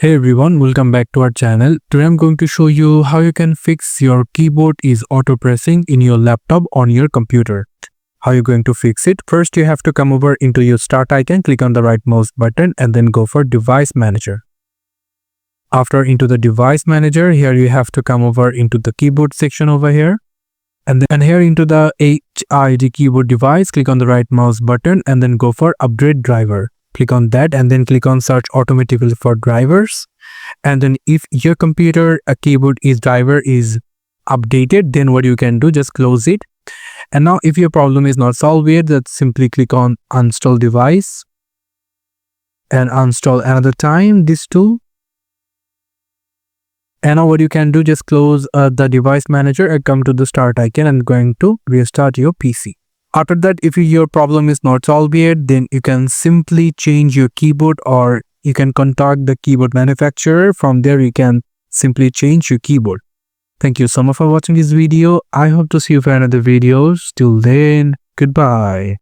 Hey everyone, welcome back to our channel. Today I'm going to show you how you can fix your keyboard is auto pressing in your laptop on your computer. How you're going to fix it? First, you have to come over into your start icon, click on the right mouse button and then go for device manager. After into the device manager, here you have to come over into the keyboard section over here. And then here into the HID keyboard device, click on the right mouse button and then go for upgrade driver. Click on that and then click on search automatically for drivers. And then if your computer keyboard driver is updated, then what you can do, just close it. And now if your problem is not solved yet, then simply click on uninstall device and uninstall another time this tool. And now what you can do, just close the device manager and come to the start icon and going to restart your PC. After that, if your problem is not solved yet, then you can simply change your keyboard or you can contact the keyboard manufacturer. From there, you can simply change your keyboard. Thank you so much for watching this video. I hope to see you for another videos. Till then, goodbye.